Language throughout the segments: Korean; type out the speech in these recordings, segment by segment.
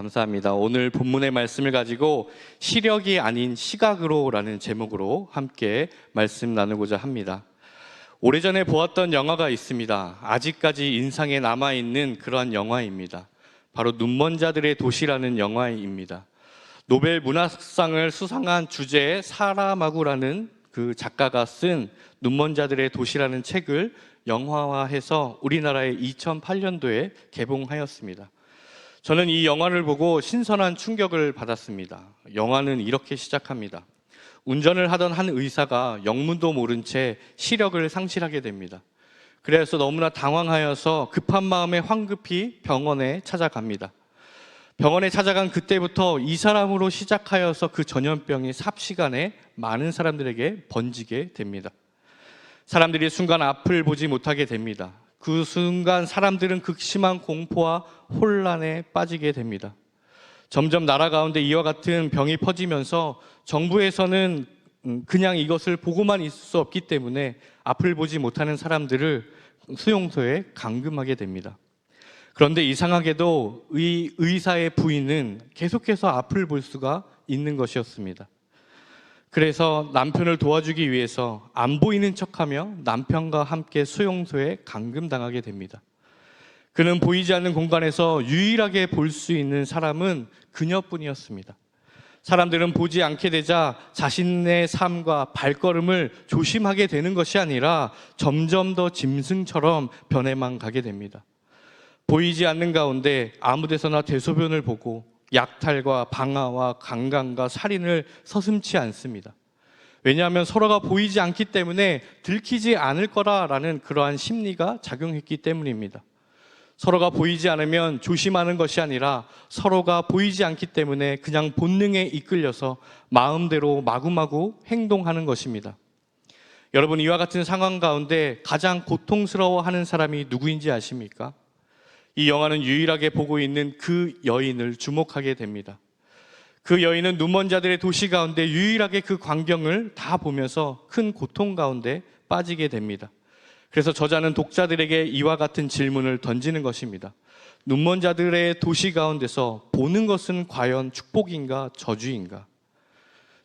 감사합니다. 오늘 본문의 말씀을 가지고 시력이 아닌 시각으로라는 제목으로 함께 말씀 나누고자 합니다. 오래전에 보았던 영화가 있습니다. 아직까지 인상에 남아있는 그러한 영화입니다. 바로 눈먼 자들의 도시라는 영화입니다. 노벨 문학상을 수상한 주제의 사라마구라는 그 작가가 쓴 눈먼 자들의 도시라는 책을 영화화해서 우리나라에 2008년도에 개봉하였습니다. 저는 이 영화를 보고 신선한 충격을 받았습니다. 영화는 이렇게 시작합니다. 운전을 하던 한 의사가 영문도 모른 채 시력을 상실하게 됩니다. 그래서 너무나 당황하여서 급한 마음에 황급히 병원에 찾아갑니다. 병원에 찾아간 그때부터 이 사람으로 시작하여서 그 전염병이 삽시간에 많은 사람들에게 번지게 됩니다. 사람들이 순간 앞을 보지 못하게 됩니다. 그 순간 사람들은 극심한 공포와 혼란에 빠지게 됩니다. 점점 나라 가운데 이와 같은 병이 퍼지면서 정부에서는 그냥 이것을 보고만 있을 수 없기 때문에 앞을 보지 못하는 사람들을 수용소에 감금하게 됩니다. 그런데 이상하게도 의사의 부인은 계속해서 앞을 볼 수가 있는 것이었습니다. 그래서 남편을 도와주기 위해서 안 보이는 척하며 남편과 함께 수용소에 감금당하게 됩니다. 그는 보이지 않는 공간에서 유일하게 볼 수 있는 사람은 그녀뿐이었습니다. 사람들은 보지 않게 되자 자신의 삶과 발걸음을 조심하게 되는 것이 아니라 점점 더 짐승처럼 변해만 가게 됩니다. 보이지 않는 가운데 아무 데서나 대소변을 보고 약탈과 방화와 강간과 살인을 서슴지 않습니다. 왜냐하면 서로가 보이지 않기 때문에 들키지 않을 거라라는 그러한 심리가 작용했기 때문입니다. 서로가 보이지 않으면 조심하는 것이 아니라 서로가 보이지 않기 때문에 그냥 본능에 이끌려서 마음대로 마구마구 행동하는 것입니다. 여러분, 이와 같은 상황 가운데 가장 고통스러워하는 사람이 누구인지 아십니까? 이 영화는 유일하게 보고 있는 그 여인을 주목하게 됩니다. 그 여인은 눈먼 자들의 도시 가운데 유일하게 그 광경을 다 보면서 큰 고통 가운데 빠지게 됩니다. 그래서 저자는 독자들에게 이와 같은 질문을 던지는 것입니다. 눈먼 자들의 도시 가운데서 보는 것은 과연 축복인가 저주인가?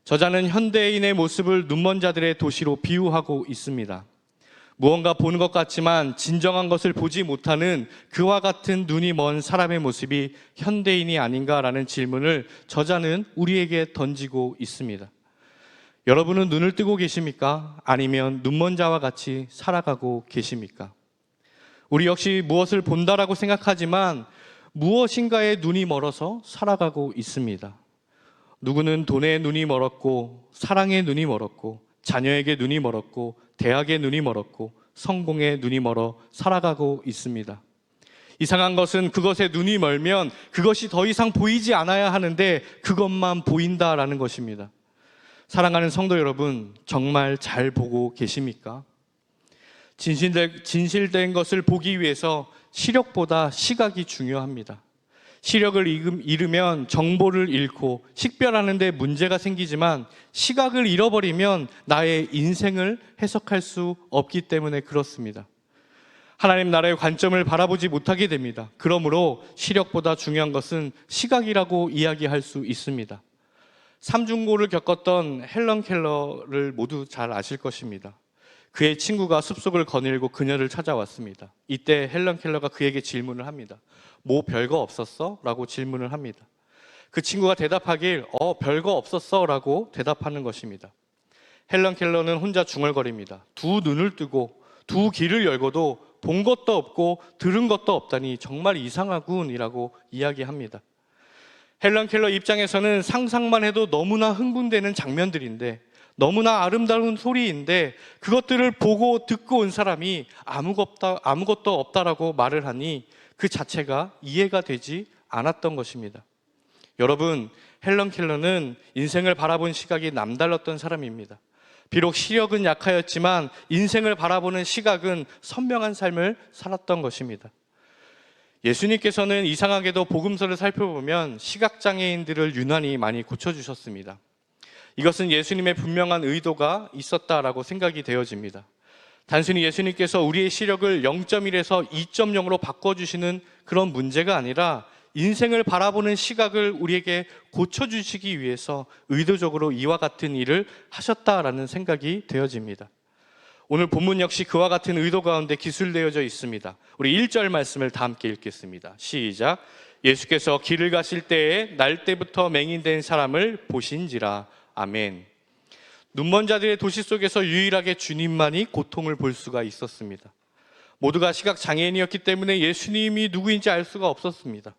저자는 현대인의 모습을 눈먼 자들의 도시로 비유하고 있습니다. 무언가 보는 것 같지만 진정한 것을 보지 못하는 그와 같은 눈이 먼 사람의 모습이 현대인이 아닌가라는 질문을 저자는 우리에게 던지고 있습니다. 여러분은 눈을 뜨고 계십니까? 아니면 눈먼 자와 같이 살아가고 계십니까? 우리 역시 무엇을 본다라고 생각하지만 무엇인가에 눈이 멀어서 살아가고 있습니다. 누구는 돈에 눈이 멀었고 사랑에 눈이 멀었고 자녀에게 눈이 멀었고 대학에 눈이 멀었고 성공에 눈이 멀어 살아가고 있습니다. 이상한 것은 그것에 눈이 멀면 그것이 더 이상 보이지 않아야 하는데 그것만 보인다라는 것입니다. 사랑하는 성도 여러분, 정말 잘 보고 계십니까? 진실된 것을 보기 위해서 시력보다 시각이 중요합니다. 시력을 잃으면 정보를 잃고 식별하는 데 문제가 생기지만 시각을 잃어버리면 나의 인생을 해석할 수 없기 때문에 그렇습니다. 하나님 나라의 관점을 바라보지 못하게 됩니다. 그러므로 시력보다 중요한 것은 시각이라고 이야기할 수 있습니다. 삼중고를 겪었던 헬런 켈러를 모두 잘 아실 것입니다. 그의 친구가 숲속을 거닐고 그녀를 찾아왔습니다. 이때 헬런 켈러가 그에게 질문을 합니다. 뭐 별거 없었어? 라고 질문을 합니다. 그 친구가 대답하길 별거 없었어 라고 대답하는 것입니다. 헬런 켈러는 혼자 중얼거립니다. 두 눈을 뜨고 두 귀를 열고도 본 것도 없고 들은 것도 없다니 정말 이상하군 이라고 이야기합니다. 헬런 켈러 입장에서는 상상만 해도 너무나 흥분되는 장면들인데 너무나 아름다운 소리인데 그것들을 보고 듣고 온 사람이 아무것도 없다라고 말을 하니 그 자체가 이해가 되지 않았던 것입니다. 여러분, 헬런 켈러는 인생을 바라본 시각이 남달랐던 사람입니다. 비록 시력은 약하였지만 인생을 바라보는 시각은 선명한 삶을 살았던 것입니다. 예수님께서는 이상하게도 복음서를 살펴보면 시각장애인들을 유난히 많이 고쳐주셨습니다. 이것은 예수님의 분명한 의도가 있었다라고 생각이 되어집니다. 단순히 예수님께서 우리의 시력을 0.1에서 2.0으로 바꿔주시는 그런 문제가 아니라 인생을 바라보는 시각을 우리에게 고쳐주시기 위해서 의도적으로 이와 같은 일을 하셨다라는 생각이 되어집니다. 오늘 본문 역시 그와 같은 의도 가운데 기술되어져 있습니다. 우리 1절 말씀을 다 함께 읽겠습니다. 시작. 예수께서 길을 가실 때에 날 때부터 맹인된 사람을 보신지라. 아멘. 눈먼 자들의 도시 속에서 유일하게 주님만이 고통을 볼 수가 있었습니다. 모두가 시각장애인이었기 때문에 예수님이 누구인지 알 수가 없었습니다.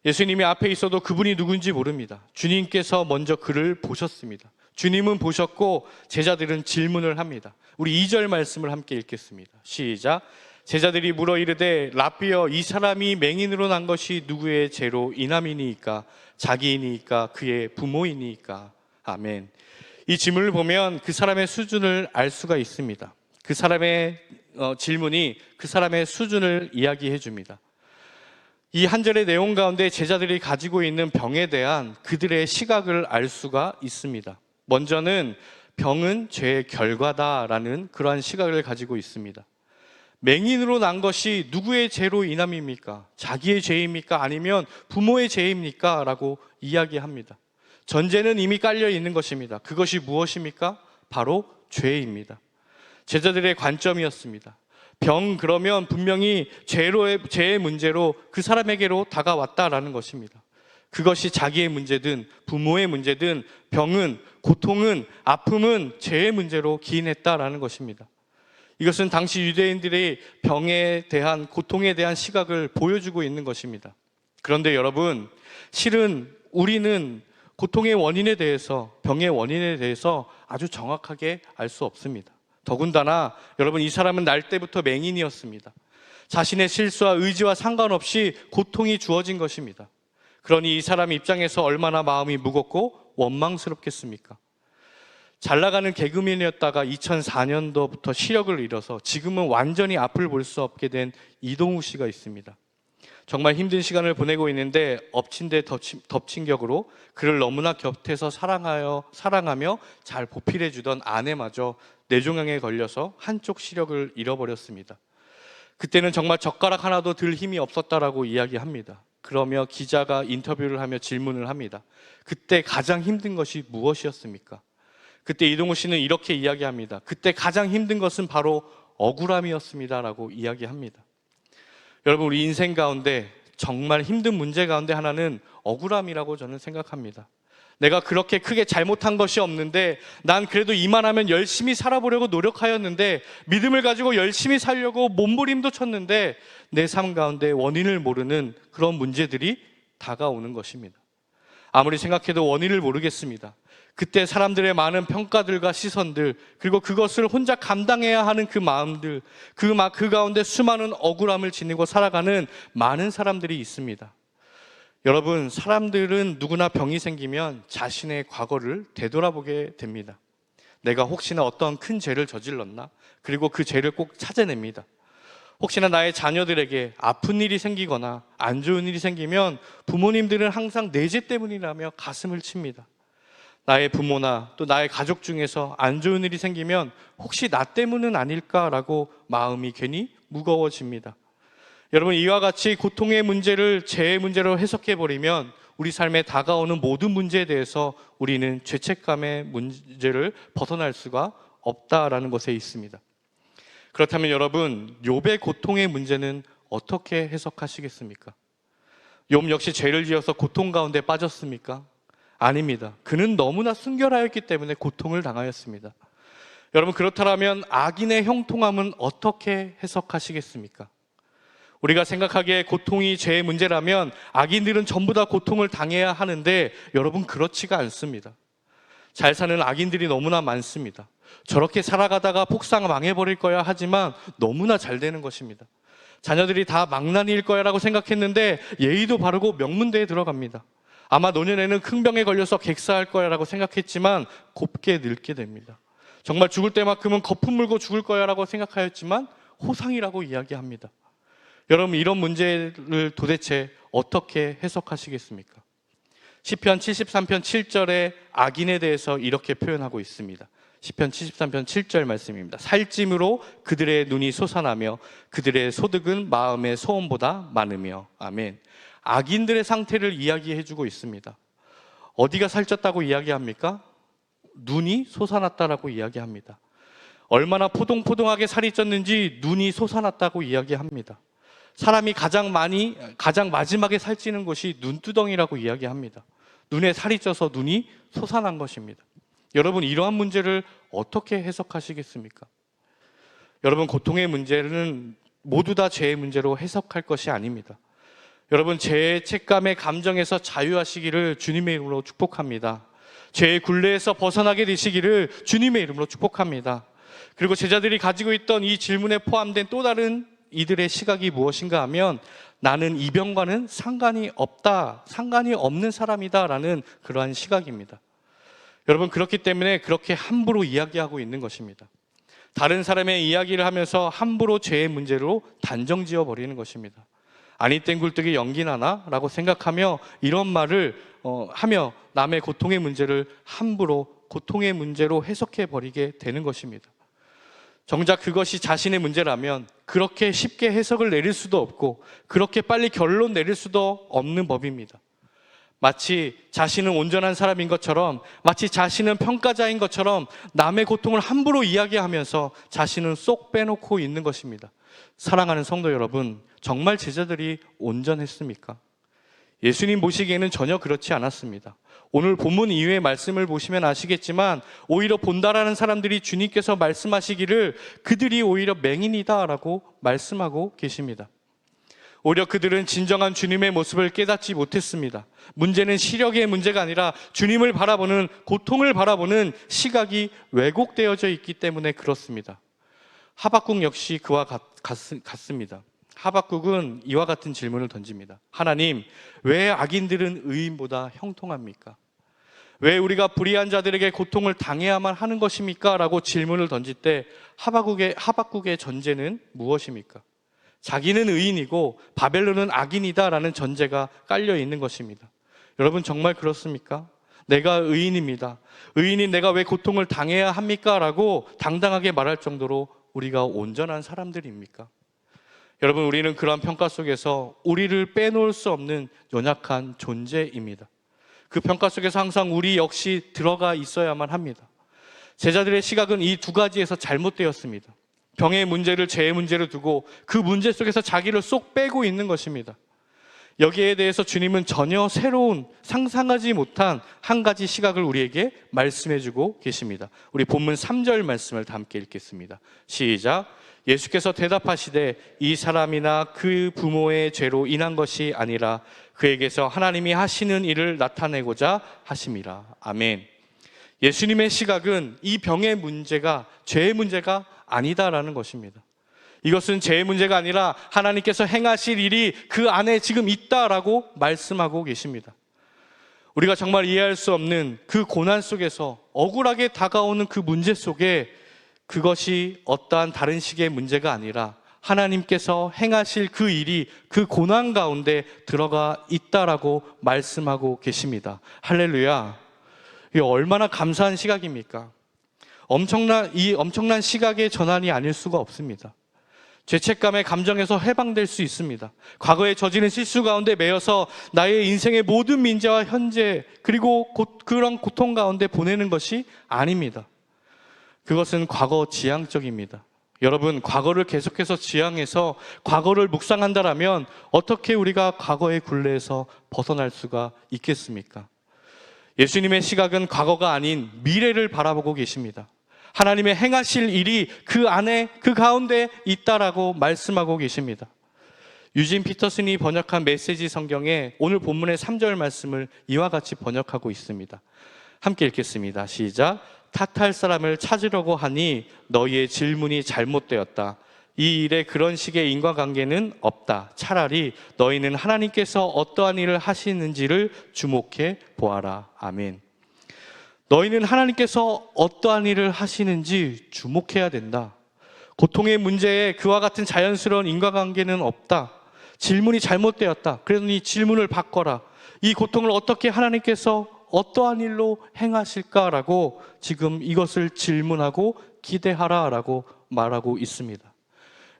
예수님이 앞에 있어도 그분이 누군지 모릅니다. 주님께서 먼저 그를 보셨습니다. 주님은 보셨고 제자들은 질문을 합니다. 우리 2절 말씀을 함께 읽겠습니다. 시작. 제자들이 물어 이르되 라삐여, 이 사람이 맹인으로 난 것이 누구의 죄로 인함이니이까? 자기이니이까 그의 부모이니이까? 아멘. 이 질문을 보면 그 사람의 수준을 알 수가 있습니다. 그 사람의 질문이 그 사람의 수준을 이야기해 줍니다. 이 한 절의 내용 가운데 제자들이 가지고 있는 병에 대한 그들의 시각을 알 수가 있습니다. 먼저는 병은 죄의 결과다라는 그러한 시각을 가지고 있습니다. 맹인으로 난 것이 누구의 죄로 인함입니까? 자기의 죄입니까? 아니면 부모의 죄입니까? 라고 이야기합니다. 전제는 이미 깔려 있는 것입니다. 그것이 무엇입니까? 바로 죄입니다. 제자들의 관점이었습니다. 병, 그러면 분명히 죄의 문제로 그 사람에게로 다가왔다라는 것입니다. 그것이 자기의 문제든 부모의 문제든 병은, 고통은, 아픔은 죄의 문제로 기인했다라는 것입니다. 이것은 당시 유대인들의 병에 대한, 고통에 대한 시각을 보여주고 있는 것입니다. 그런데 여러분, 실은 우리는 고통의 원인에 대해서, 병의 원인에 대해서 아주 정확하게 알 수 없습니다. 더군다나 여러분, 이 사람은 날 때부터 맹인이었습니다. 자신의 실수와 의지와 상관없이 고통이 주어진 것입니다. 그러니 이 사람 입장에서 얼마나 마음이 무겁고 원망스럽겠습니까? 잘 나가는 개그맨이었다가 2004년도부터 시력을 잃어서 지금은 완전히 앞을 볼 수 없게 된 이동우 씨가 있습니다. 정말 힘든 시간을 보내고 있는데 엎친 데 덮친 격으로 그를 너무나 곁에서 사랑하며 잘 보필해 주던 아내마저 뇌종양에 걸려서 한쪽 시력을 잃어버렸습니다. 그때는 정말 젓가락 하나도 들 힘이 없었다라고 이야기합니다. 그러며 기자가 인터뷰를 하며 질문을 합니다. 그때 가장 힘든 것이 무엇이었습니까? 그때 이동우 씨는 이렇게 이야기합니다. 그때 가장 힘든 것은 바로 억울함이었습니다라고 이야기합니다. 여러분, 우리 인생 가운데 정말 힘든 문제 가운데 하나는 억울함이라고 저는 생각합니다. 내가 그렇게 크게 잘못한 것이 없는데 난 그래도 이만하면 열심히 살아보려고 노력하였는데, 믿음을 가지고 열심히 살려고 몸부림도 쳤는데 내 삶 가운데 원인을 모르는 그런 문제들이 다가오는 것입니다. 아무리 생각해도 원인을 모르겠습니다. 그때 사람들의 많은 평가들과 시선들, 그리고 그것을 혼자 감당해야 하는 그 마음들, 그 가운데 수많은 억울함을 지니고 살아가는 많은 사람들이 있습니다. 여러분, 사람들은 누구나 병이 생기면 자신의 과거를 되돌아보게 됩니다. 내가 혹시나 어떤 큰 죄를 저질렀나? 그리고 그 죄를 꼭 찾아냅니다. 혹시나 나의 자녀들에게 아픈 일이 생기거나 안 좋은 일이 생기면 부모님들은 항상 내 죄 때문이라며 가슴을 칩니다. 나의 부모나 또 나의 가족 중에서 안 좋은 일이 생기면 혹시 나 때문은 아닐까라고 마음이 괜히 무거워집니다. 여러분, 이와 같이 고통의 문제를 죄의 문제로 해석해버리면 우리 삶에 다가오는 모든 문제에 대해서 우리는 죄책감의 문제를 벗어날 수가 없다라는 것에 있습니다. 그렇다면 여러분, 욥의 고통의 문제는 어떻게 해석하시겠습니까? 욥 역시 죄를 지어서 고통 가운데 빠졌습니까? 아닙니다. 그는 너무나 순결하였기 때문에 고통을 당하였습니다. 여러분, 그렇다면 악인의 형통함은 어떻게 해석하시겠습니까? 우리가 생각하기에 고통이 죄의 문제라면 악인들은 전부 다 고통을 당해야 하는데, 여러분, 그렇지가 않습니다. 잘 사는 악인들이 너무나 많습니다. 저렇게 살아가다가 폭삭 망해버릴 거야 하지만 너무나 잘 되는 것입니다. 자녀들이 다 망나니일 거야 라고 생각했는데 예의도 바르고 명문대에 들어갑니다. 아마 노년에는 큰 병에 걸려서 객사할 거야 라고 생각했지만 곱게 늙게 됩니다. 정말 죽을 때만큼은 거품 물고 죽을 거야 라고 생각하였지만 호상이라고 이야기합니다. 여러분, 이런 문제를 도대체 어떻게 해석하시겠습니까? 시편 73편 7절에 악인에 대해서 이렇게 표현하고 있습니다. 시편 73편 7절 말씀입니다. 살찜으로 그들의 눈이 솟아나며 그들의 소득은 마음의 소원보다 많으며. 아멘. 악인들의 상태를 이야기해주고 있습니다. 어디가 살쪘다고 이야기합니까? 눈이 솟아났다라고 이야기합니다. 얼마나 포동포동하게 살이 쪘는지 눈이 솟아났다고 이야기합니다. 사람이 가장 마지막에 살찌는 곳이 눈두덩이라고 이야기합니다. 눈에 살이 쪄서 눈이 솟아난 것입니다. 여러분, 이러한 문제를 어떻게 해석하시겠습니까? 여러분, 고통의 문제는 모두 다 죄의 문제로 해석할 것이 아닙니다. 여러분, 죄책감의 감정에서 자유하시기를 주님의 이름으로 축복합니다. 죄의 굴레에서 벗어나게 되시기를 주님의 이름으로 축복합니다. 그리고 제자들이 가지고 있던 이 질문에 포함된 또 다른 이들의 시각이 무엇인가 하면, 나는 이 병과는 상관이 없다, 상관이 없는 사람이다 라는 그러한 시각입니다. 여러분, 그렇기 때문에 그렇게 함부로 이야기하고 있는 것입니다. 다른 사람의 이야기를 하면서 함부로 죄의 문제로 단정지어 버리는 것입니다. 아니 땐 굴뚝에 연기 나나? 라고 생각하며 이런 말을 하며 남의 고통의 문제를 함부로 고통의 문제로 해석해 버리게 되는 것입니다. 정작 그것이 자신의 문제라면 그렇게 쉽게 해석을 내릴 수도 없고 그렇게 빨리 결론 내릴 수도 없는 법입니다. 마치 자신은 온전한 사람인 것처럼, 마치 자신은 평가자인 것처럼 남의 고통을 함부로 이야기하면서 자신은 쏙 빼놓고 있는 것입니다. 사랑하는 성도 여러분, 정말 제자들이 온전했습니까? 예수님 보시기에는 전혀 그렇지 않았습니다. 오늘 본문 이후의 말씀을 보시면 아시겠지만 오히려 본다라는 사람들이 주님께서 말씀하시기를 그들이 오히려 맹인이다라고 말씀하고 계십니다. 오히려 그들은 진정한 주님의 모습을 깨닫지 못했습니다. 문제는 시력의 문제가 아니라 주님을 바라보는, 고통을 바라보는 시각이 왜곡되어져 있기 때문에 그렇습니다. 하박국 역시 그와 같습니다. 하박국은 이와 같은 질문을 던집니다. 하나님, 왜 악인들은 의인보다 형통합니까? 왜 우리가 불의한 자들에게 고통을 당해야만 하는 것입니까? 라고 질문을 던질 때 하박국의 전제는 무엇입니까? 자기는 의인이고 바벨론은 악인이다 라는 전제가 깔려 있는 것입니다. 여러분, 정말 그렇습니까? 내가 의인입니다. 의인인 내가 왜 고통을 당해야 합니까? 라고 당당하게 말할 정도로 우리가 온전한 사람들입니까? 여러분, 우리는 그러한 평가 속에서 우리를 빼놓을 수 없는 연약한 존재입니다. 그 평가 속에서 항상 우리 역시 들어가 있어야만 합니다. 제자들의 시각은 이 두 가지에서 잘못되었습니다. 병의 문제를 죄의 문제로 두고 그 문제 속에서 자기를 쏙 빼고 있는 것입니다. 여기에 대해서 주님은 전혀 새로운, 상상하지 못한 한 가지 시각을 우리에게 말씀해주고 계십니다. 우리 본문 3절 말씀을 다 함께 읽겠습니다. 시작. 예수께서 대답하시되 이 사람이나 그 부모의 죄로 인한 것이 아니라 그에게서 하나님이 하시는 일을 나타내고자 하심이라. 아멘. 예수님의 시각은 이 병의 문제가 죄의 문제가 아니다라는 것입니다. 이것은 죄의 문제가 아니라 하나님께서 행하실 일이 그 안에 지금 있다라고 말씀하고 계십니다. 우리가 정말 이해할 수 없는 그 고난 속에서 억울하게 다가오는 그 문제 속에 그것이 어떠한 다른 식의 문제가 아니라 하나님께서 행하실 그 일이 그 고난 가운데 들어가 있다라고 말씀하고 계십니다. 할렐루야. 이게 얼마나 감사한 시각입니까? 이 엄청난 시각의 전환이 아닐 수가 없습니다. 죄책감의 감정에서 해방될 수 있습니다. 과거에 저지른 실수 가운데 매여서 나의 인생의 모든 민재와 현재 그리고 그런 고통 가운데 보내는 것이 아닙니다. 그것은 과거 지향적입니다. 여러분, 과거를 계속해서 지향해서 과거를 묵상한다라면 어떻게 우리가 과거의 굴레에서 벗어날 수가 있겠습니까? 예수님의 시각은 과거가 아닌 미래를 바라보고 계십니다. 하나님의 행하실 일이 그 안에, 그 가운데 있다라고 말씀하고 계십니다. 유진 피터슨이 번역한 메시지 성경에 오늘 본문의 3절 말씀을 이와 같이 번역하고 있습니다. 함께 읽겠습니다. 시작. 탓할 사람을 찾으려고 하니 너희의 질문이 잘못되었다. 이 일에 그런 식의 인과관계는 없다. 차라리 너희는 하나님께서 어떠한 일을 하시는지를 주목해 보아라. 아멘. 너희는 하나님께서 어떠한 일을 하시는지 주목해야 된다. 고통의 문제에 그와 같은 자연스러운 인과관계는 없다. 질문이 잘못되었다. 그러니 질문을 바꿔라. 이 고통을 어떻게 하나님께서 어떠한 일로 행하실까라고 지금 이것을 질문하고 기대하라라고 말하고 있습니다.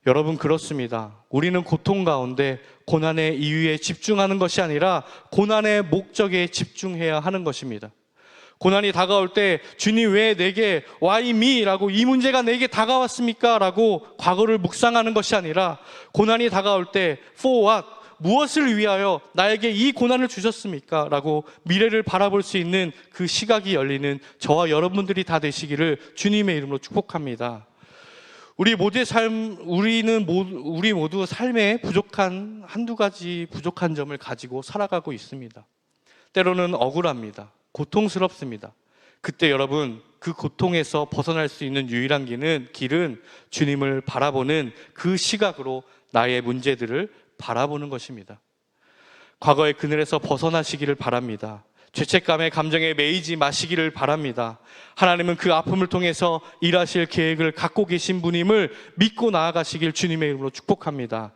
여러분, 그렇습니다. 우리는 고통 가운데 고난의 이유에 집중하는 것이 아니라 고난의 목적에 집중해야 하는 것입니다. 고난이 다가올 때 주님 왜 내게 why me? 라고 이 문제가 내게 다가왔습니까? 라고 과거를 묵상하는 것이 아니라 고난이 다가올 때 for what? 무엇을 위하여 나에게 이 고난을 주셨습니까? 라고 미래를 바라볼 수 있는 그 시각이 열리는 저와 여러분들이 다 되시기를 주님의 이름으로 축복합니다. 우리 모두 삶에 부족한 한두 가지 부족한 점을 가지고 살아가고 있습니다. 때로는 억울합니다. 고통스럽습니다. 그때 여러분, 그 고통에서 벗어날 수 있는 유일한 길은 주님을 바라보는 그 시각으로 나의 문제들을 바라보는 것입니다. 과거의 그늘에서 벗어나시기를 바랍니다. 죄책감의 감정에 매이지 마시기를 바랍니다. 하나님은 그 아픔을 통해서 일하실 계획을 갖고 계신 분임을 믿고 나아가시길 주님의 이름으로 축복합니다.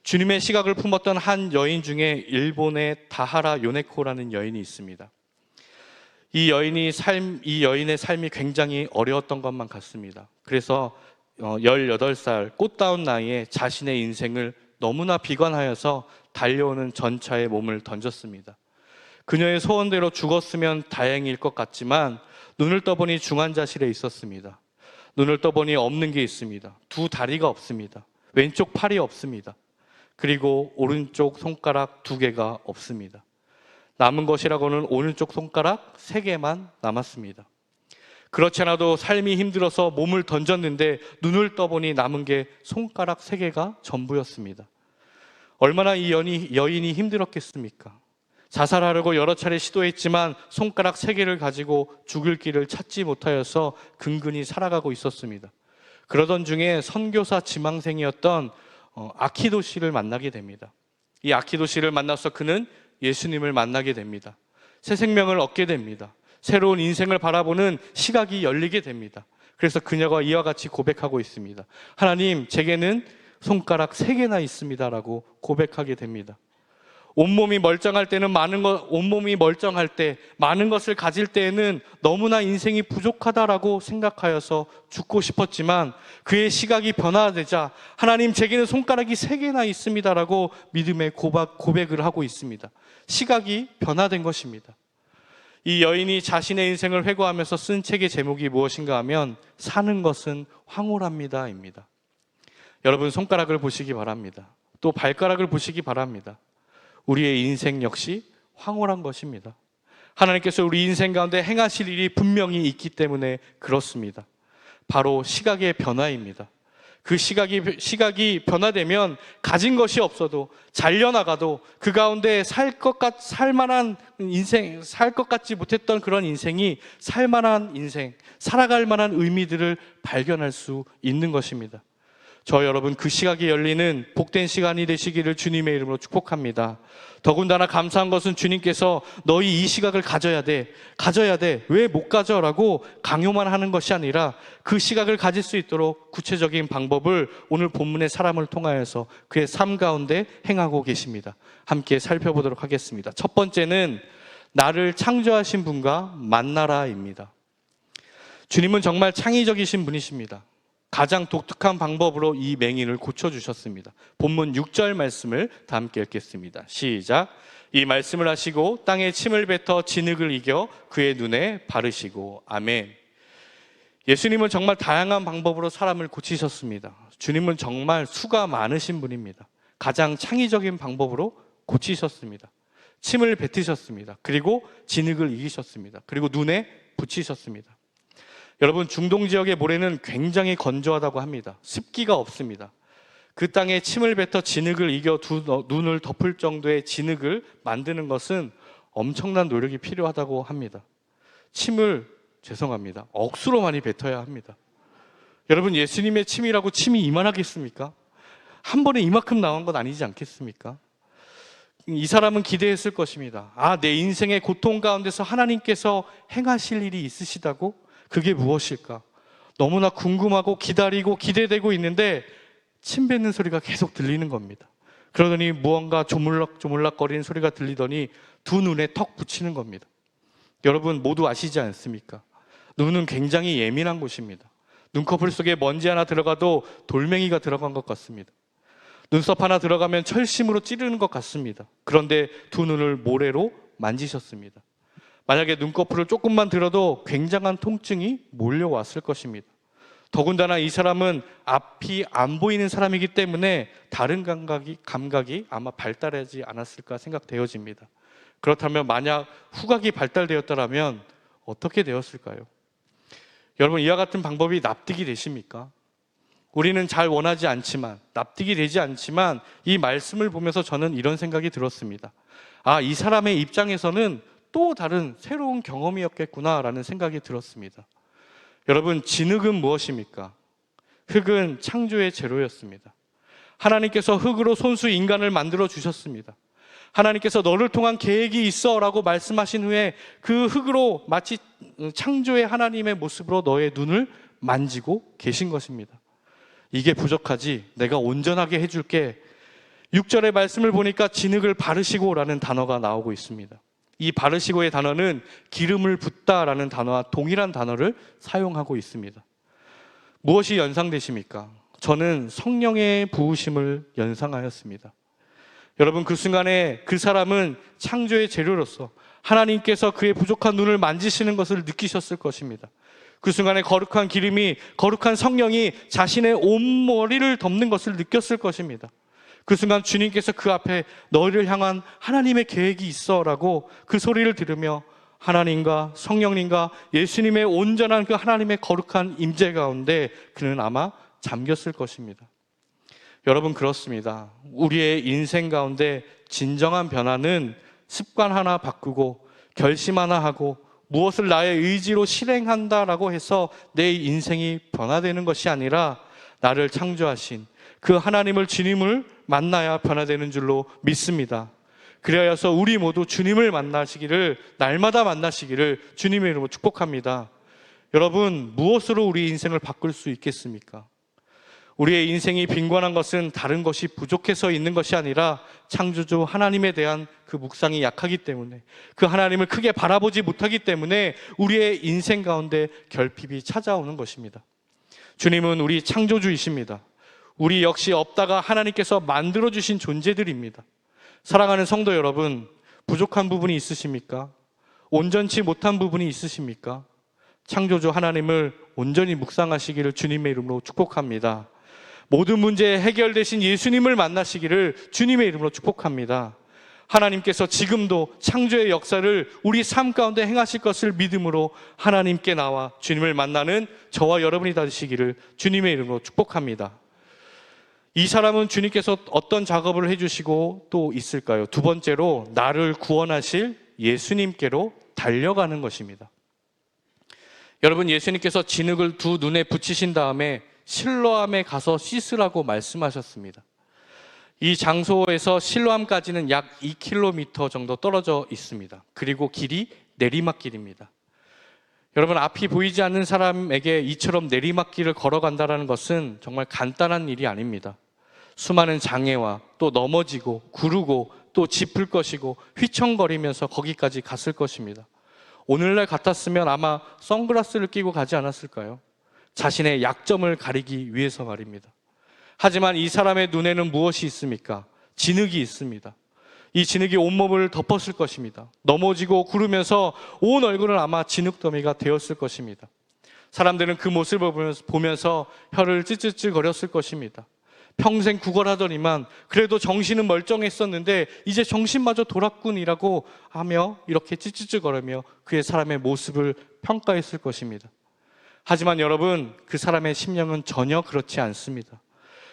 주님의 시각을 품었던 한 여인 중에 일본의 다하라 요네코라는 여인이 있습니다. 이 여인의 삶이 굉장히 어려웠던 것만 같습니다. 그래서 18살 꽃다운 나이에 자신의 인생을 너무나 비관하여서 달려오는 전차에 몸을 던졌습니다. 그녀의 소원대로 죽었으면 다행일 것 같지만 눈을 떠보니 중환자실에 있었습니다. 눈을 떠보니 없는 게 있습니다. 두 다리가 없습니다. 왼쪽 팔이 없습니다. 그리고 오른쪽 손가락 2개가 없습니다. 남은 것이라고는 오른쪽 손가락 3개만 남았습니다. 그렇지 않아도 삶이 힘들어서 몸을 던졌는데 눈을 떠보니 남은 게 손가락 3개가 전부였습니다. 얼마나 이 여인이 힘들었겠습니까? 자살하려고 여러 차례 시도했지만 손가락 3개를 가지고 죽을 길을 찾지 못하여서 근근히 살아가고 있었습니다. 그러던 중에 선교사 지망생이었던 아키도 씨를 만나게 됩니다. 이 아키도 씨를 만나서 그는 예수님을 만나게 됩니다. 새 생명을 얻게 됩니다. 새로운 인생을 바라보는 시각이 열리게 됩니다. 그래서 그녀가 이와 같이 고백하고 있습니다. 하나님, 제게는 손가락 3개나 있습니다라고 고백하게 됩니다. 온몸이 멀쩡할 때 많은 것을 가질 때에는 너무나 인생이 부족하다라고 생각하여서 죽고 싶었지만 그의 시각이 변화되자 하나님, 제게는 손가락이 3개나 있습니다라고 믿음의 고백을 하고 있습니다. 시각이 변화된 것입니다. 이 여인이 자신의 인생을 회고하면서 쓴 책의 제목이 무엇인가 하면 사는 것은 황홀합니다입니다. 여러분, 손가락을 보시기 바랍니다. 또 발가락을 보시기 바랍니다. 우리의 인생 역시 황홀한 것입니다. 하나님께서 우리 인생 가운데 행하실 일이 분명히 있기 때문에 그렇습니다. 바로 시각의 변화입니다. 그 시각이 변화되면 가진 것이 없어도 잘려나가도 그 가운데 살 것 같지 못했던 그런 인생이 살만한 인생, 살아갈 만한 의미들을 발견할 수 있는 것입니다. 저 여러분, 그 시각이 열리는 복된 시간이 되시기를 주님의 이름으로 축복합니다. 더군다나 감사한 것은 주님께서 너희 이 시각을 가져야 돼. 왜 못 가져? 라고 강요만 하는 것이 아니라 그 시각을 가질 수 있도록 구체적인 방법을 오늘 본문의 사람을 통하여서 그의 삶 가운데 행하고 계십니다. 함께 살펴보도록 하겠습니다. 첫 번째는 나를 창조하신 분과 만나라입니다. 주님은 정말 창의적이신 분이십니다. 가장 독특한 방법으로 이 맹인을 고쳐주셨습니다. 본문 6절 말씀을 다 함께 읽겠습니다. 시작. 이 말씀을 하시고 땅에 침을 뱉어 진흙을 이겨 그의 눈에 바르시고. 아멘. 예수님은 정말 다양한 방법으로 사람을 고치셨습니다. 주님은 정말 수가 많으신 분입니다. 가장 창의적인 방법으로 고치셨습니다. 침을 뱉으셨습니다. 그리고 진흙을 이기셨습니다. 그리고 눈에 붙이셨습니다. 여러분, 중동 지역의 모래는 굉장히 건조하다고 합니다. 습기가 없습니다. 그 땅에 침을 뱉어 진흙을 이겨 눈을 덮을 정도의 진흙을 만드는 것은 엄청난 노력이 필요하다고 합니다. 억수로 많이 뱉어야 합니다. 여러분, 예수님의 침이라고 침이 이만하겠습니까? 한 번에 이만큼 나온 건 아니지 않겠습니까? 이 사람은 기대했을 것입니다. 내 인생의 고통 가운데서 하나님께서 행하실 일이 있으시다고? 그게 무엇일까? 너무나 궁금하고 기다리고 기대되고 있는데 침 뱉는 소리가 계속 들리는 겁니다. 그러더니 무언가 조물락조물락거리는 소리가 들리더니 두 눈에 턱 붙이는 겁니다. 여러분 모두 아시지 않습니까? 눈은 굉장히 예민한 곳입니다. 눈꺼풀 속에 먼지 하나 들어가도 돌멩이가 들어간 것 같습니다. 눈썹 하나 들어가면 철심으로 찌르는 것 같습니다. 그런데 두 눈을 모래로 만지셨습니다. 만약에 눈꺼풀을 조금만 들어도 굉장한 통증이 몰려왔을 것입니다. 더군다나 이 사람은 앞이 안 보이는 사람이기 때문에 다른 감각이 아마 발달하지 않았을까 생각되어집니다. 그렇다면 만약 후각이 발달되었다면 어떻게 되었을까요? 여러분, 이와 같은 방법이 납득이 되십니까? 우리는 잘 원하지 않지만, 납득이 되지 않지만 이 말씀을 보면서 저는 이런 생각이 들었습니다. 아, 이 사람의 입장에서는 또 다른 새로운 경험이었겠구나라는 생각이 들었습니다. 여러분, 진흙은 무엇입니까? 흙은 창조의 재료였습니다. 하나님께서 흙으로 손수 인간을 만들어 주셨습니다. 하나님께서 너를 통한 계획이 있어 라고 말씀하신 후에 그 흙으로 마치 창조의 하나님의 모습으로 너의 눈을 만지고 계신 것입니다. 이게 부족하지, 내가 온전하게 해줄게. 6절의 말씀을 보니까 진흙을 바르시고 라는 단어가 나오고 있습니다. 이 바르시고의 단어는 기름을 붓다라는 단어와 동일한 단어를 사용하고 있습니다. 무엇이 연상되십니까? 저는 성령의 부으심을 연상하였습니다. 여러분, 그 순간에 그 사람은 창조의 재료로서 하나님께서 그의 부족한 눈을 만지시는 것을 느끼셨을 것입니다. 그 순간에 거룩한 기름이, 거룩한 성령이 자신의 온머리를 덮는 것을 느꼈을 것입니다. 그 순간 주님께서 그 앞에 너희를 향한 하나님의 계획이 있어 라고 그 소리를 들으며 하나님과 성령님과 예수님의 온전한 그 하나님의 거룩한 임재 가운데 그는 아마 잠겼을 것입니다. 여러분, 그렇습니다. 우리의 인생 가운데 진정한 변화는 습관 하나 바꾸고 결심 하나 하고 무엇을 나의 의지로 실행한다라고 해서 내 인생이 변화되는 것이 아니라 나를 창조하신 그 하나님을, 주님을 만나야 변화되는 줄로 믿습니다. 그리하여서 우리 모두 주님을 만나시기를, 날마다 만나시기를 주님의 이름으로 축복합니다. 여러분, 무엇으로 우리 인생을 바꿀 수 있겠습니까? 우리의 인생이 빈곤한 것은 다른 것이 부족해서 있는 것이 아니라 창조주 하나님에 대한 그 묵상이 약하기 때문에, 그 하나님을 크게 바라보지 못하기 때문에 우리의 인생 가운데 결핍이 찾아오는 것입니다. 주님은 우리 창조주이십니다. 우리 역시 없다가 하나님께서 만들어주신 존재들입니다. 사랑하는 성도 여러분, 부족한 부분이 있으십니까? 온전치 못한 부분이 있으십니까? 창조주 하나님을 온전히 묵상하시기를 주님의 이름으로 축복합니다. 모든 문제 해결되신 예수님을 만나시기를 주님의 이름으로 축복합니다. 하나님께서 지금도 창조의 역사를 우리 삶 가운데 행하실 것을 믿음으로 하나님께 나와 주님을 만나는 저와 여러분이 되시기를 주님의 이름으로 축복합니다. 이 사람은 주님께서 어떤 작업을 해주시고 또 있을까요? 두 번째로, 나를 구원하실 예수님께로 달려가는 것입니다. 여러분, 예수님께서 진흙을 두 눈에 붙이신 다음에 실로암에 가서 씻으라고 말씀하셨습니다. 이 장소에서 실로암까지는 약 2km 정도 떨어져 있습니다. 그리고 길이 내리막길입니다. 여러분, 앞이 보이지 않는 사람에게 이처럼 내리막길을 걸어간다는 것은 정말 간단한 일이 아닙니다. 수많은 장애와 또 넘어지고 구르고 또 짚을 것이고 휘청거리면서 거기까지 갔을 것입니다. 오늘날 같았으면 아마 선글라스를 끼고 가지 않았을까요? 자신의 약점을 가리기 위해서 말입니다. 하지만 이 사람의 눈에는 무엇이 있습니까? 진흙이 있습니다. 이 진흙이 온몸을 덮었을 것입니다. 넘어지고 구르면서 온 얼굴은 아마 진흙더미가 되었을 것입니다. 사람들은 그 모습을 보면서 혀를 찌찌찌 거렸을 것입니다. 평생 구걸하더니만 그래도 정신은 멀쩡했었는데 이제 정신마저 돌았군이라고 하며 이렇게 찌찌찌 거리며 그의 사람의 모습을 평가했을 것입니다. 하지만 여러분, 그 사람의 심령은 전혀 그렇지 않습니다.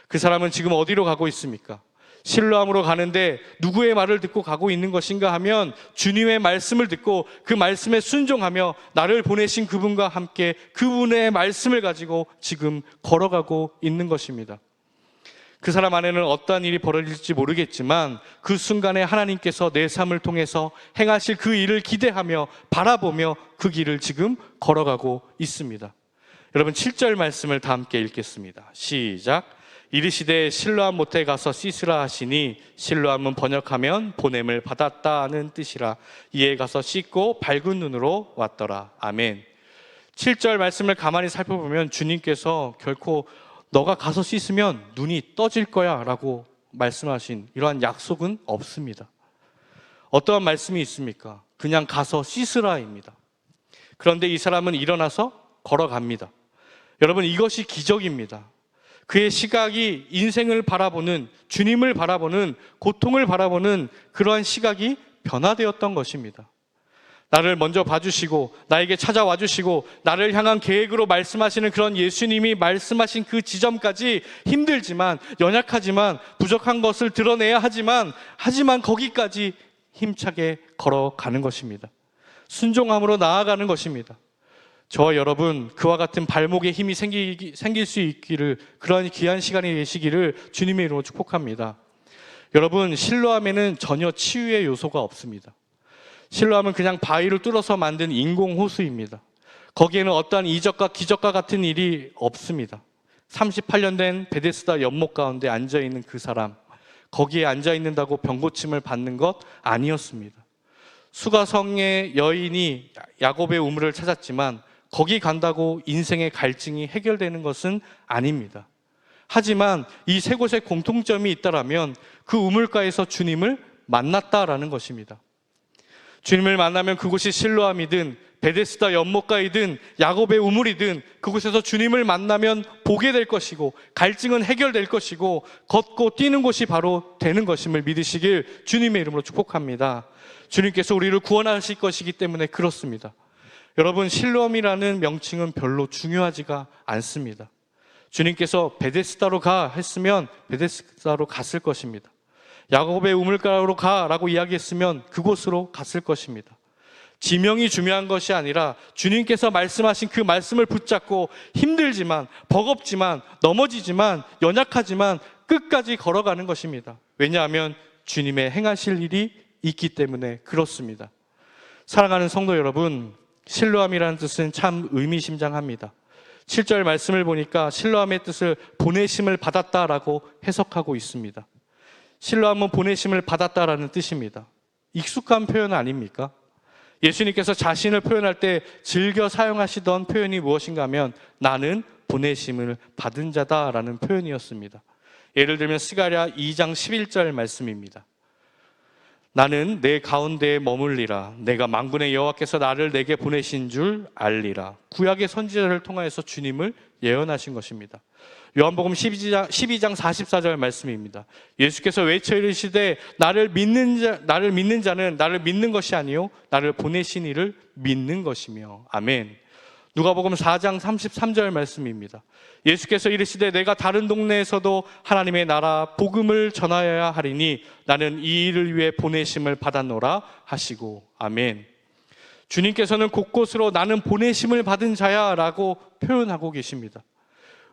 그 사람은 지금 어디로 가고 있습니까? 실로암으로 가는데 누구의 말을 듣고 가고 있는 것인가 하면 주님의 말씀을 듣고 그 말씀에 순종하며 나를 보내신 그분과 함께 그분의 말씀을 가지고 지금 걸어가고 있는 것입니다. 그 사람 안에는 어떠한 일이 벌어질지 모르겠지만 그 순간에 하나님께서 내 삶을 통해서 행하실 그 일을 기대하며 바라보며 그 길을 지금 걸어가고 있습니다. 여러분, 7절 말씀을 다 함께 읽겠습니다. 시작. 이르시되 실로암 못에 가서 씻으라 하시니, 실로암은 번역하면 보냄을 받았다는 뜻이라. 이에 가서 씻고 밝은 눈으로 왔더라. 아멘. 7절 말씀을 가만히 살펴보면 주님께서 결코 너가 가서 씻으면 눈이 떠질 거야 라고 말씀하신 이러한 약속은 없습니다. 어떠한 말씀이 있습니까? 그냥 가서 씻으라입니다. 그런데 이 사람은 일어나서 걸어갑니다. 여러분, 이것이 기적입니다. 그의 시각이 인생을 바라보는, 주님을 바라보는, 고통을 바라보는 그러한 시각이 변화되었던 것입니다. 나를 먼저 봐주시고 나에게 찾아와 주시고 나를 향한 계획으로 말씀하시는 그런 예수님이 말씀하신 그 지점까지 힘들지만, 연약하지만, 부족한 것을 드러내야 하지만 거기까지 힘차게 걸어가는 것입니다. 순종함으로 나아가는 것입니다. 저와 여러분, 그와 같은 발목에 힘이 생길 수 있기를, 그러한 귀한 시간이 되시기를 주님의 이름으로 축복합니다. 여러분, 실로암에는 전혀 치유의 요소가 없습니다. 실로암은 그냥 바위를 뚫어서 만든 인공 호수입니다. 거기에는 어떠한 이적과 기적과 같은 일이 없습니다. 38년 된 베데스다 연못 가운데 앉아있는 그 사람, 거기에 앉아있는다고 병고침을 받는 것 아니었습니다. 수가성의 여인이 야곱의 우물을 찾았지만 거기 간다고 인생의 갈증이 해결되는 것은 아닙니다. 하지만 이 세 곳에 공통점이 있다라면 그 우물가에서 주님을 만났다라는 것입니다. 주님을 만나면 그곳이 실로암이든 베데스다 연못가이든 야곱의 우물이든 그곳에서 주님을 만나면 보게 될 것이고 갈증은 해결될 것이고 걷고 뛰는 곳이 바로 되는 것임을 믿으시길 주님의 이름으로 축복합니다. 주님께서 우리를 구원하실 것이기 때문에 그렇습니다. 여러분, 실로암이라는 명칭은 별로 중요하지가 않습니다. 주님께서 베데스다로 가 했으면 베데스다로 갔을 것입니다. 야곱의 우물가로 가라고 이야기했으면 그곳으로 갔을 것입니다. 지명이 중요한 것이 아니라 주님께서 말씀하신 그 말씀을 붙잡고 힘들지만, 버겁지만, 넘어지지만, 연약하지만 끝까지 걸어가는 것입니다. 왜냐하면 주님의 행하실 일이 있기 때문에 그렇습니다. 사랑하는 성도 여러분, 실로암이라는 뜻은 참 의미심장합니다. 7절 말씀을 보니까 실로암의 뜻을 보내심을 받았다라고 해석하고 있습니다. 실로암은 보내심을 받았다라는 뜻입니다. 익숙한 표현 아닙니까? 예수님께서 자신을 표현할 때 즐겨 사용하시던 표현이 무엇인가 하면 나는 보내심을 받은 자다라는 표현이었습니다. 예를 들면 스가랴 2장 11절 말씀입니다. 나는 내 가운데에 머물리라. 내가 만군의 여호와께서 나를 내게 보내신 줄 알리라. 구약의 선지자를 통하여서 주님을 예언하신 것입니다. 요한복음 12장 44절 말씀입니다. 예수께서 외쳐 이르시되 나를 믿는 자는 나를 믿는 것이 아니요 나를 보내신 이를 믿는 것이며. 아멘. 누가복음 4장 33절 말씀입니다. 예수께서 이르시되 내가 다른 동네에서도 하나님의 나라 복음을 전하여야 하리니 나는 이 일을 위해 보내심을 받았노라 하시고. 아멘. 주님께서는 곳곳으로 나는 보내심을 받은 자야 라고 표현하고 계십니다.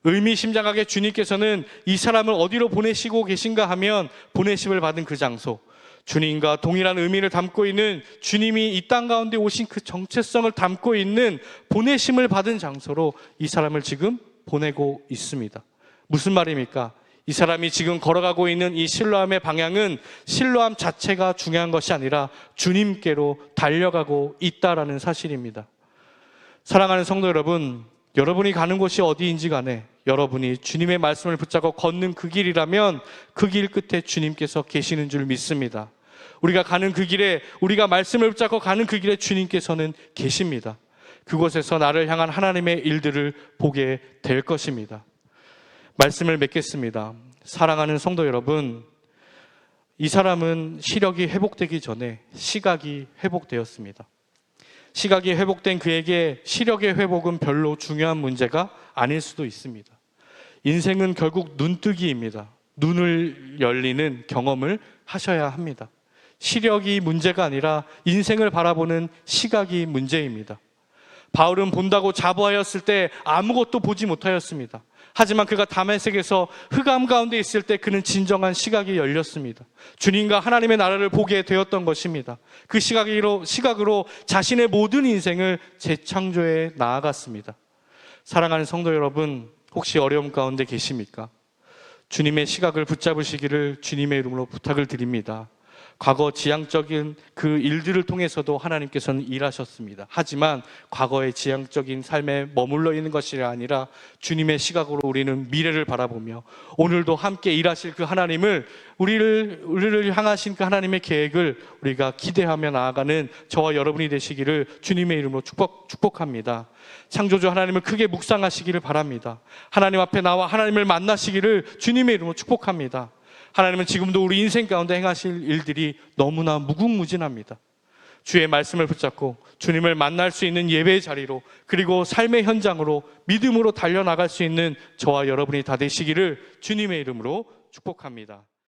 의미심장하게 주님께서는 이 사람을 어디로 보내시고 계신가 하면 보내심을 받은 그 장소, 주님과 동일한 의미를 담고 있는, 주님이 이 땅 가운데 오신 그 정체성을 담고 있는 보내심을 받은 장소로 이 사람을 지금 보내고 있습니다. 무슨 말입니까? 이 사람이 지금 걸어가고 있는 이 실로암의 방향은 실로암 자체가 중요한 것이 아니라 주님께로 달려가고 있다라는 사실입니다. 사랑하는 성도 여러분, 여러분이 가는 곳이 어디인지 간에 여러분이 주님의 말씀을 붙잡고 걷는 그 길이라면 그 길 끝에 주님께서 계시는 줄 믿습니다. 우리가 가는 그 길에, 우리가 말씀을 붙잡고 가는 그 길에 주님께서는 계십니다. 그곳에서 나를 향한 하나님의 일들을 보게 될 것입니다. 말씀을 맺겠습니다. 사랑하는 성도 여러분, 이 사람은 시력이 회복되기 전에 시각이 회복되었습니다. 시각이 회복된 그에게 시력의 회복은 별로 중요한 문제가 아닐 수도 있습니다. 인생은 결국 눈뜨기입니다. 눈을 열리는 경험을 하셔야 합니다. 시력이 문제가 아니라 인생을 바라보는 시각이 문제입니다. 바울은 본다고 자부하였을 때 아무것도 보지 못하였습니다. 하지만 그가 다메섹에서 흑암 가운데 있을 때 그는 진정한 시각이 열렸습니다. 주님과 하나님의 나라를 보게 되었던 것입니다. 그 시각으로 자신의 모든 인생을 재창조해 나아갔습니다. 사랑하는 성도 여러분, 혹시 어려움 가운데 계십니까? 주님의 시각을 붙잡으시기를 주님의 이름으로 부탁을 드립니다. 과거 지향적인 그 일들을 통해서도 하나님께서는 일하셨습니다. 하지만 과거의 지향적인 삶에 머물러 있는 것이 아니라 주님의 시각으로 우리는 미래를 바라보며 오늘도 함께 일하실 그 하나님을 우리를 향하신 그 하나님의 계획을 우리가 기대하며 나아가는 저와 여러분이 되시기를 주님의 이름으로 축복합니다. 창조주 하나님을 크게 묵상하시기를 바랍니다. 하나님 앞에 나와 하나님을 만나시기를 주님의 이름으로 축복합니다. 하나님은 지금도 우리 인생 가운데 행하실 일들이 너무나 무궁무진합니다. 주의 말씀을 붙잡고 주님을 만날 수 있는 예배의 자리로, 그리고 삶의 현장으로 믿음으로 달려나갈 수 있는 저와 여러분이 다 되시기를 주님의 이름으로 축복합니다.